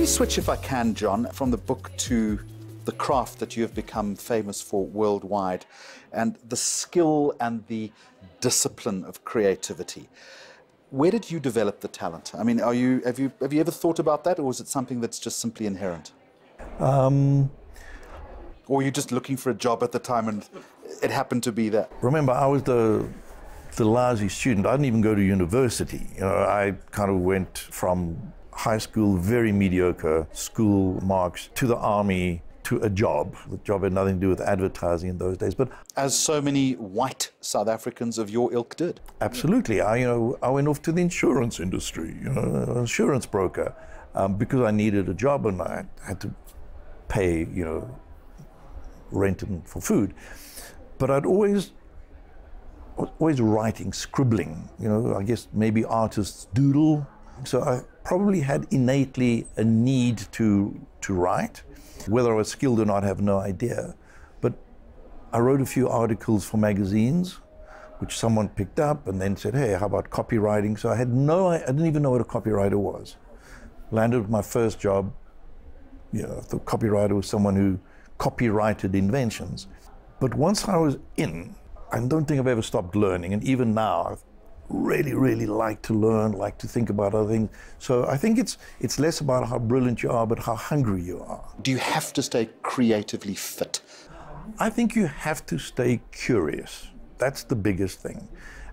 me switch, if I can, John, from the book to the craft that you have become famous for worldwide, and the skill and the discipline of creativity. Where did you develop the talent? I mean, have you ever thought about that, or is it something that's just simply inherent? Or were you just looking for a job at the time and it happened to be that? Remember, I was the lousy student. I didn't even go to university. You know, I kind of went from high school, very mediocre school marks, to the army, to a job. The job had nothing to do with advertising in those days. But as so many white South Africans of your ilk did. Absolutely. I went off to the insurance industry, an insurance broker, because I needed a job and I had to pay, rent and for food. But I'd always writing, scribbling, I guess maybe artists doodle. So I probably had innately a need to write. Whether I was skilled or not, I have no idea. But I wrote a few articles for magazines, which someone picked up and then said, hey, how about copywriting? So I didn't even know what a copywriter was. Landed with my first job. The copywriter was someone who copyrighted inventions. But once I was in, I don't think I've ever stopped learning. And even now, I really, really like to learn, like to think about other things. So I think it's less about how brilliant you are, but how hungry you are. Do you have to stay creatively fit? I think you have to stay curious. That's the biggest thing.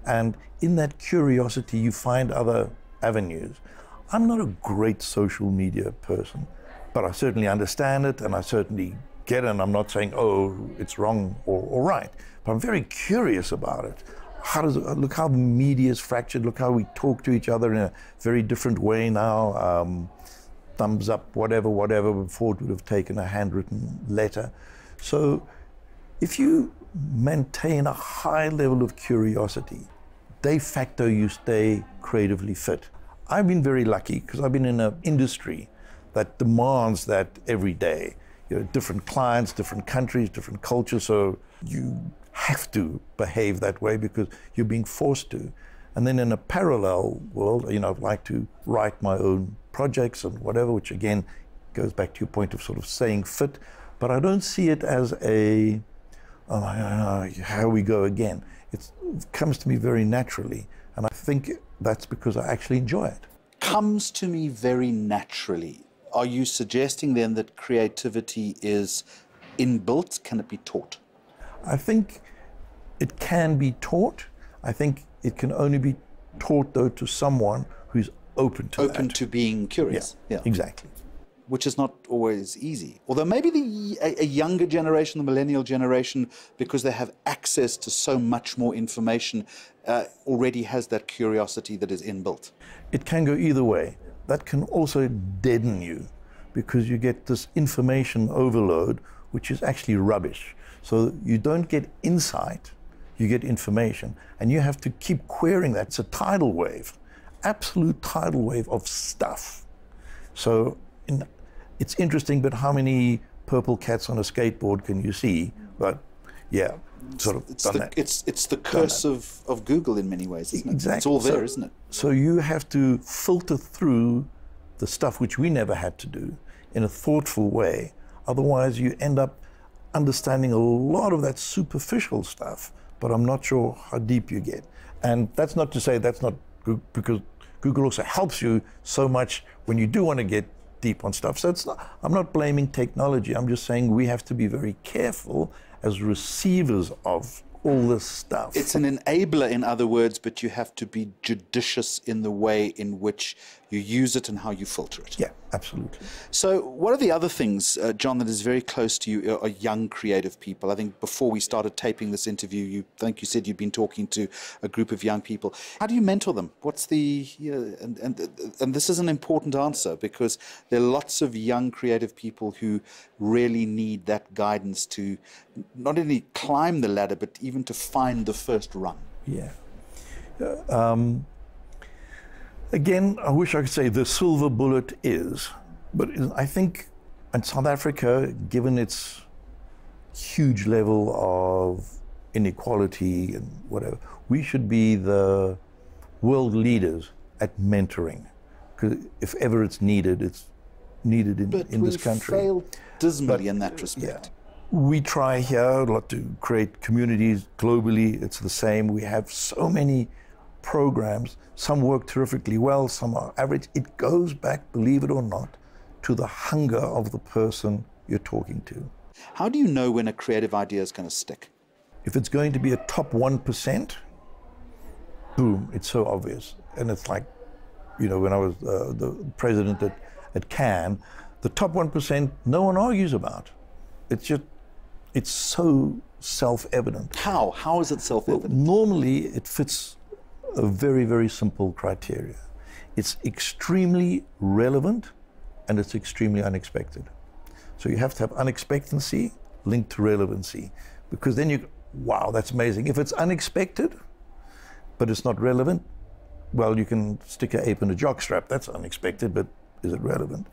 And in that curiosity, you find other avenues. I'm not a great social media person, but I certainly understand it and I certainly get it. And I'm not saying, oh, it's wrong or right, but I'm very curious about it. Look how the media is fractured, look how we talk to each other in a very different way now. Thumbs up, whatever, before it would have taken a handwritten letter. So if you maintain a high level of curiosity, de facto you stay creatively fit. I've been very lucky because I've been in an industry that demands that every day. Different clients, different countries, different cultures, so you have to behave that way because you're being forced to. And then in a parallel world, I'd like to write my own projects and whatever, which again goes back to your point of sort of staying fit, but I don't see it as a, here we go again. It comes to me very naturally, and I think that's because I actually enjoy it. Comes to me very naturally. Are you suggesting then that creativity is inbuilt? Can it be taught? I think it can be taught. I think it can only be taught, though, to someone who's open to that. Open to being curious. Yeah, exactly. Which is not always easy. Although maybe a younger generation, the millennial generation, because they have access to so much more information, already has that curiosity that is inbuilt. It can go either way. That can also deaden you because you get this information overload, which is actually rubbish. So you don't get insight, you get information, and you have to keep querying that. It's a tidal wave, absolute tidal wave of stuff. So it's interesting, but how many purple cats on a skateboard can you see? But yeah, sort of it's the curse of Google in many ways, isn't it? Exactly. It's all there, isn't it? So you have to filter through the stuff which we never had to do in a thoughtful way. Otherwise, you end up understanding a lot of that superficial stuff, but I'm not sure how deep you get. And that's not to say that's not good, because Google also helps you so much when you do want to get deep on stuff. So I'm not blaming technology. I'm just saying we have to be very careful as receivers of all this stuff. It's an enabler, in other words, but you have to be judicious in the way in which you use it and how you filter it. Yeah, absolutely. So what are the other things, John, that is very close to you, are young creative people? I think before we started taping this interview, I think you said you'd been talking to a group of young people. How do you mentor them? What's the, and this is an important answer because there are lots of young creative people who really need that guidance to not only climb the ladder, but even to find the first rung. Yeah. Again, I wish I could say the silver bullet is, but I think in South Africa, given its huge level of inequality and whatever, we should be the world leaders at mentoring. Because if ever it's needed, needed in this country. But we failed dismally in that respect. Yeah. We try here a lot to create communities globally. It's the same. We have so many programs. Some work terrifically well, some are average. It goes back, believe it or not, to the hunger of the person you're talking to. How do you know when a creative idea is going to stick? If it's going to be a top 1%, boom, it's so obvious. And it's like, you know, when I was the president at Cannes, the top 1%, no one argues about. It's just, it's so self-evident. How? How is it self-evident? Well, normally it fits a very, very simple criteria. It's extremely relevant and it's extremely unexpected. So you have to have unexpectancy linked to relevancy, because then you, wow, that's amazing. If it's unexpected, but it's not relevant, well, you can stick an ape in a jockstrap. That's unexpected, but is it relevant?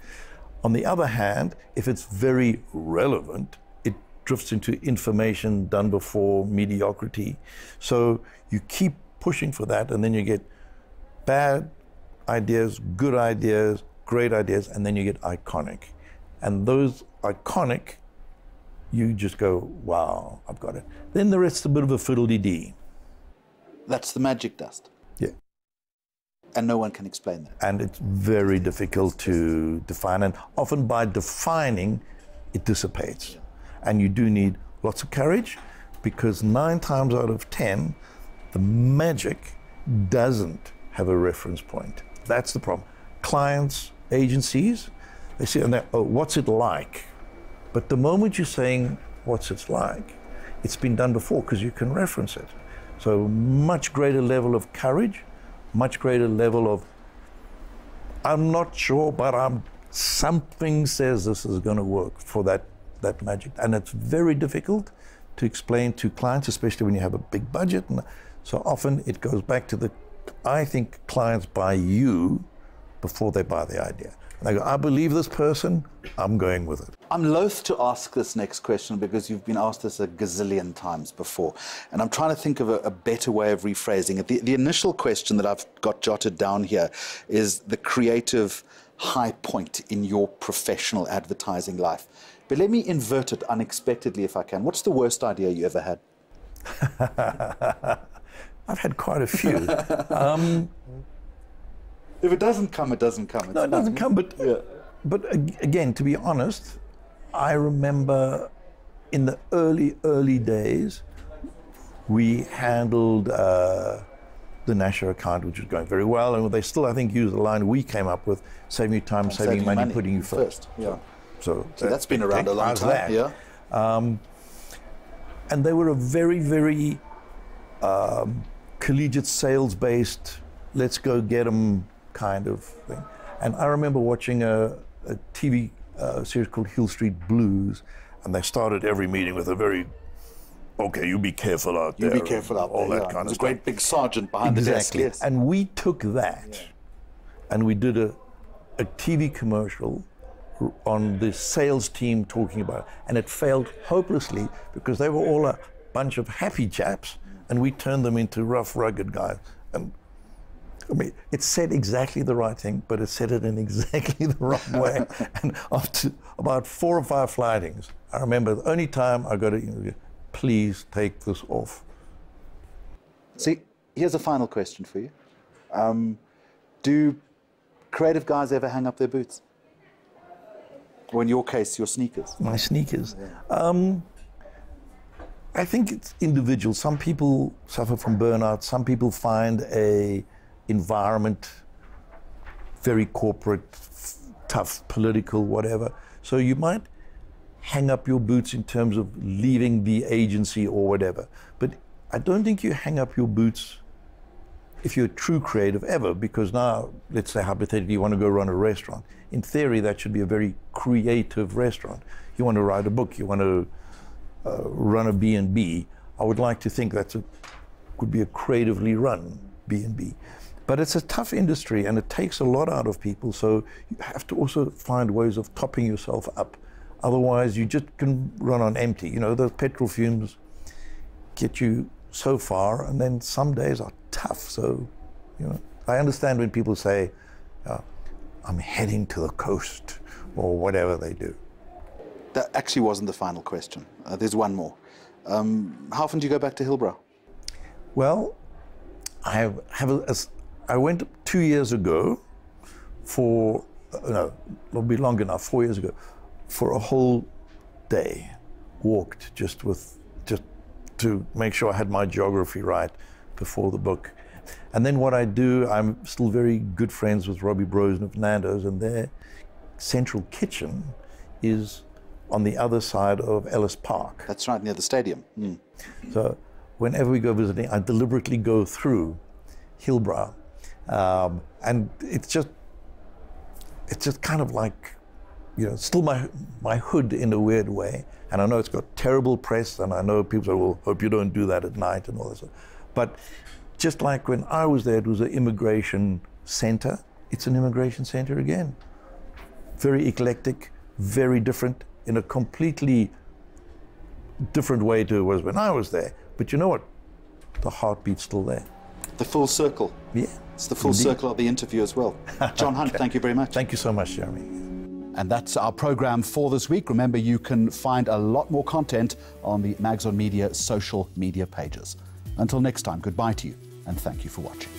On the other hand, if it's very relevant, it drifts into information done before, mediocrity. So you keep pushing for that, and then you get bad ideas, good ideas, great ideas, and then you get iconic. And those iconic, you just go, wow, I've got it. Then the rest's a bit of a fiddle-dee-dee. That's the magic dust. Yeah. And no one can explain that. And it's very difficult to define. And often by defining, it dissipates. Yeah. And you do need lots of courage, because 9 times out of 10, the magic doesn't have a reference point. That's the problem. Clients, agencies, they say, oh, what's it like? But the moment you're saying, what's it like, it's been done before, because you can reference it. So much greater level of courage, much greater level of, I'm not sure, but something says this is going to work for that magic. And it's very difficult to explain to clients, especially when you have a big budget. And so often it goes back to I think clients buy you before they buy the idea. And they go, I believe this person, I'm going with it. I'm loath to ask this next question because you've been asked this a gazillion times before. And I'm trying to think of a better way of rephrasing it. The initial question that I've got jotted down here is the creative high point in your professional advertising life. But let me invert it unexpectedly if I can. What's the worst idea you ever had? I've had quite a few. If it doesn't come, it doesn't come. No, it doesn't come, but, yeah. But again, to be honest, I remember in the early days, we handled the national account, which was going very well, and they still, I think, use the line we came up with, saving you time, saving money, putting you first. Yeah. So that's been around a long time. Yeah. And they were a very, very collegiate, sales-based, let's go get them kind of thing. And I remember watching a TV series called Hill Street Blues, and they started every meeting with a very, okay, you be careful out there. You be careful out there, all that kind of stuff. stuff. A great big sergeant behind the desk. Yes. And we took that, and we did a TV commercial on the sales team talking about it, and it failed hopelessly because they were all a bunch of happy chaps, and we turned them into rough, rugged guys. And I mean, it said exactly the right thing, but it said it in exactly the wrong way. And after about 4 or 5 flightings, I remember the only time I got to, please take this off. See, here's a final question for you. Do creative guys ever hang up their boots? Or in your case, your sneakers? My sneakers. Yeah. I think it's individual. Some people suffer from burnout. Some people find a environment very corporate, tough, political, whatever. So you might hang up your boots in terms of leaving the agency or whatever. But I don't think you hang up your boots if you're a true creative ever, because now, let's say hypothetically, you want to go run a restaurant. In theory, that should be a very creative restaurant. You want to write a book, you want to run a B&B. I would like to think could be a creatively run B&B. But it's a tough industry and it takes a lot out of people, so you have to also find ways of topping yourself up. Otherwise, you just can run on empty. You know, those petrol fumes get you so far, and then some days are tough. So, you know, I understand when people say, I'm heading to the coast, or whatever they do. That actually wasn't the final question. There's one more. How often do you go back to Hillbrow? Well, I went 2 years ago for, no, it'll be long enough, 4 years ago, for a whole day, walked just to make sure I had my geography right before the book. And then what I do, I'm still very good friends with Robbie Brosen of Nando's, and their central kitchen is on the other side of Ellis Park. That's right, near the stadium. Mm. So whenever we go visiting, I deliberately go through Hillbrow. And it's just kind of like, you know, still my hood in a weird way. And I know it's got terrible press, and I know people say, well, hope you don't do that at night and all that stuff. But just like when I was there, it was an immigration center. It's an immigration center again. Very eclectic, very different, in a completely different way to it was when I was there. But you know what? The heartbeat's still there. The full circle. Yeah. It's the full circle of the interview as well. John Hunt, thank you very much. Thank you so much, Jeremy. And that's our program for this week. Remember, you can find a lot more content on the Mags on Media social media pages. Until next time, goodbye to you, and thank you for watching.